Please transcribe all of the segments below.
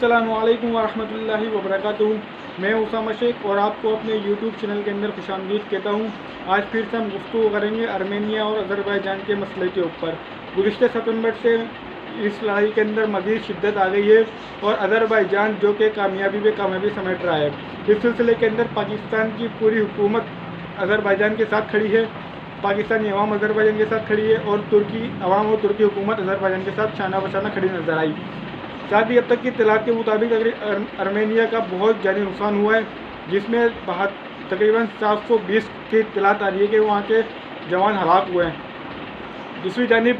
अस्सलामुअलैकुम वरहमतुल्लाहि वबरकातुहू। मैं उसामा शेख और आपको अपने यूट्यूब चैनल के अंदर खुशामदीद कहता हूँ। आज फिर से हम गुफ्तगू करेंगे आर्मेनिया और अज़रबैजान के मसले के ऊपर। गुज़िश्ता सितंबर से इस लड़ाई के अंदर मज़ीद शिद्दत आ गई है और अज़रबैजान जो कि कामयाबी पे कामयाबी समेट रहा है। इस सिलसिले के अंदर पाकिस्तान की पूरी हुकूमत अज़रबैजान के साथ खड़ी है, पाकिस्तानी अवाम अज़रबैजान के साथ खड़ी है और तुर्की अवाम और तुर्की हुकूमत अज़रबैजान के साथ शाना बशाना खड़ी नजर आई। साथ ही अब तक की इत्तलात के मुताबिक आर्मेनिया का बहुत जानी नुकसान हुआ है, जिसमें तकरीबन 720 की इत्तलात आ रही है कि वहाँ के जवान हलाक हुए हैं। दूसरी जानिब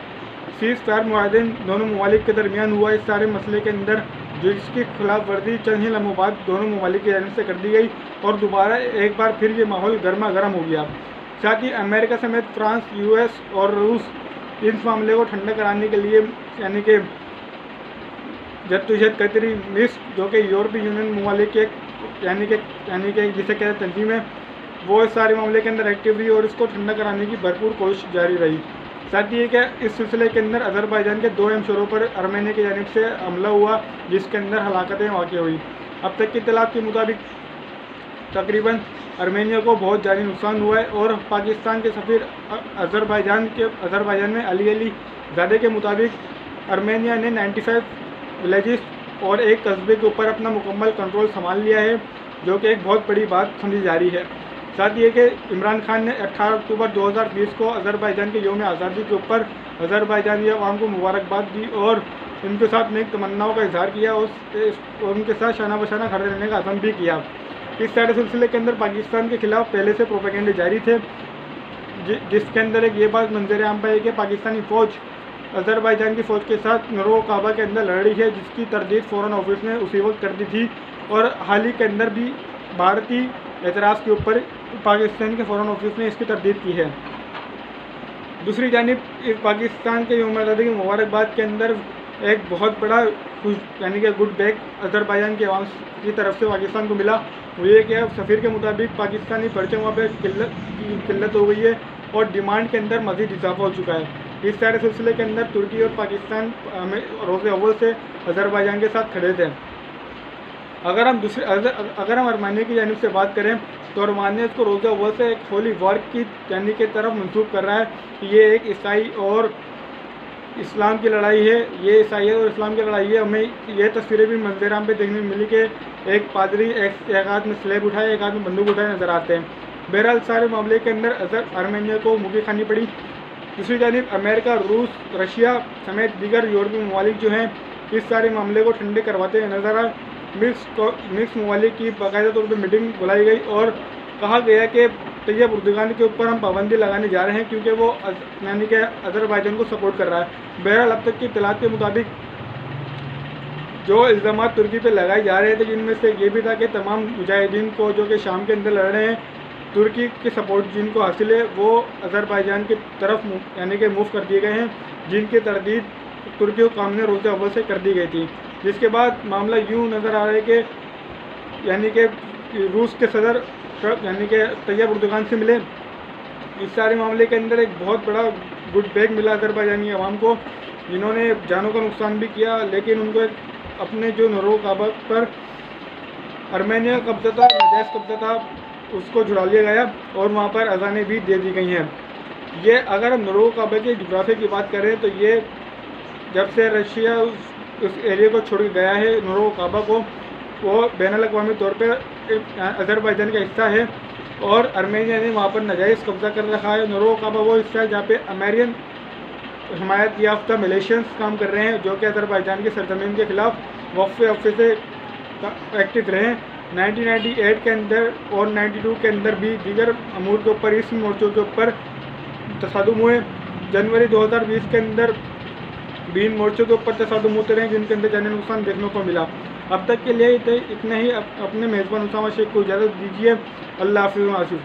सीज़ फायर मुआहदे दोनों ममालिक के दरमियान हुआ इस सारे मसले के अंदर, जिसकी खिलाफ वर्जी चंद ही लम्हों बाद दोनों ममालिक की जानिब से कर दी गई और दोबारा एक बार फिर ये माहौल गर्मा गर्म हो गया। साथ ही अमेरिका समेत फ्रांस, यूएस और रूस इस मामले को ठंडा कराने के लिए यानी कि जद्दोजहद करती रही। मिस्र जो कि यूरोपीय यूनियन ममालिक के यानी कि जिसे कहते हैं तंजीम है, वो इस सारे मामले के अंदर एक्टिव रही और इसको ठंडा कराने की भरपूर कोशिश जारी रही। साथ ही कि इस सिलसिले के अंदर अज़रबैजान के 2 अहम शहरों पर आर्मेनिया की जानिब से हमला हुआ, जिसके अंदर हलाकतें वाक़ हुई। अब तक की इत्तलात के मुताबिक तकरीबन आर्मेनिया को बहुत जानी नुकसान हुआ है और पाकिस्तान के सफ़ीर अज़रबैजान में अली ज़ादे के मुताबिक आर्मेनिया ने 95 विलेजेस और एक कस्बे के ऊपर अपना मुकम्मल कंट्रोल संभाल लिया है, जो कि एक बहुत बड़ी बात समझी जा रही है। साथ ही कि इमरान खान ने 18 अक्टूबर 2020 को अज़रबैजान के यौम आज़ादी के ऊपर अज़रबैजानी अवाम को मुबारकबाद दी और इनके साथ नेक तमन्नाओं का इजहार किया और उनके साथ शाना बशाना खड़े रहने का अज़म भी किया। इस सारे सिलसिले के अंदर पाकिस्तान के खिलाफ पहले से प्रोपेगेंडे जारी थे, जिसके अंदर एक ये बात मंजर आम पर है कि पाकिस्तानी फ़ौज अज़रबैजान की फ़ौज के साथ नरो काबा के अंदर लड़ रही है, जिसकी तरदीद फ़ौरन ऑफिस ने उसी वक्त कर दी थी और हाल ही के अंदर भी भारतीय एतराज़ के ऊपर पाकिस्तान के फ़ौरन ऑफिस ने इसकी तरदीद की है। दूसरी जानिब पाकिस्तान के यौम आज़ादी की मुबारकबाद के अंदर एक बहुत बड़ा यानी कि गुड बैक अज़रबैजान के अवाम की तरफ से पाकिस्तान को मिला। वो ये कि सफ़ीर के मुताबिक पाकिस्तानी परचम वहाँ पर किल्लत हो गई है और डिमांड के अंदर मज़ीद इजाफा हो चुका है। इस सारे सिलसिले के अंदर तुर्की और पाकिस्तान रोज़े अव्वल से अज़रबैजान के साथ खड़े थे। अगर हम आर्मेनिया की जानिब से बात करें तो आर्मेनिया इसको रोज़े अव्वल से एक होली वॉर की यानी की तरफ मंसूब कर रहा है कि ये एक ईसाई और इस्लाम की लड़ाई है, ये ईसाइयत और इस्लाम की लड़ाई है। हमें ये तस्वीरें भी मंजराम पे देखने में मिली कि एक पादरी एक हाथ में स्लेब उठाए, एक हाथ में बंदूक उठाए नजर आते हैं। बहरहाल सारे मामले के अंदर आर्मेनिया को मुँह खानी पड़ी। दूसरी जानिब अमेरिका, रूस, रशिया समेत दीगर यूरोपीय ममालिक जो हैं इस सारे मामले को ठंडे करवाते हुए नजर आए। मिक्स ममालिक की बाकायदा तौर पर मीटिंग बुलाई गई और कहा गया कि तैयब उर्दुगान के ऊपर हम पाबंदी लगाने जा रहे हैं क्योंकि वो यानी कि अज़रबैजान को सपोर्ट कर रहा है। बहरहाल अब तक की इत्तलात के मुताबिक जो इल्ज़ाम तुर्की पे लगाए जा रहे थे, जिनमें से ये भी था कि तमाम मुजाहिदीन को जो कि शाम के अंदर लड़ रहे हैं, तुर्की के सपोर्ट जिनको हासिल है वो अज़रबैजान की तरफ यानी कि मूव कर दिए गए हैं, जिनकी तरदीद तुर्की हुकाम ने रोज़े अव्वल से कर दी गई थी। जिसके बाद मामला यूँ नज़र आ रहा है कि यानी कि रूस के सदर यानी कि तैयब उर्दुगान से मिले। इस सारे मामले के अंदर एक बहुत बड़ा गुड बैक मिला अज़रबैजानी अवाम को, जिन्होंने जानों का नुकसान भी किया, लेकिन उनको अपने जो नरो काबा पर आर्मेनिया कब्जा था, नाजायज़ कब्जा था, उसको छुड़ा लिया गया और वहाँ पर अज़ानें भी दे दी गई हैं। ये अगर हम नरो काबा के जोग्राफी की बात करें तो ये जब से रशिया उस एरिया को छोड़ गया है नरो काबा को, वो बैनुल-अक़वामी तौर पर अज़रबैजान का हिस्सा है और आर्मेनिया ने वहाँ पर नाजायज़ कब्जा कर रखा है। नरो काबा वो हिस्सा है जहाँ पे अमेरिकन हमायत याफ्ता मिलिशियंस काम कर रहे हैं, जो कि अज़रबैजान की सरजमीन के खिलाफ वफ़े से एक्टिव रहे हैं। 1998 के अंदर और 92 के अंदर भी दीगर अमूर के ऊपर इस मोर्चों के ऊपर तसादुम हुए। जनवरी 2020 के अंदर भी इन मोर्चों के ऊपर तसादुम होते रहे, जिनके अंदर जानी नुकसान देखने को मिला। अब तक के लिए इतना ही। अपने मेज़बान उसामा शेख को इजाज़त दीजिए। अल्लाह हाफ़िज़।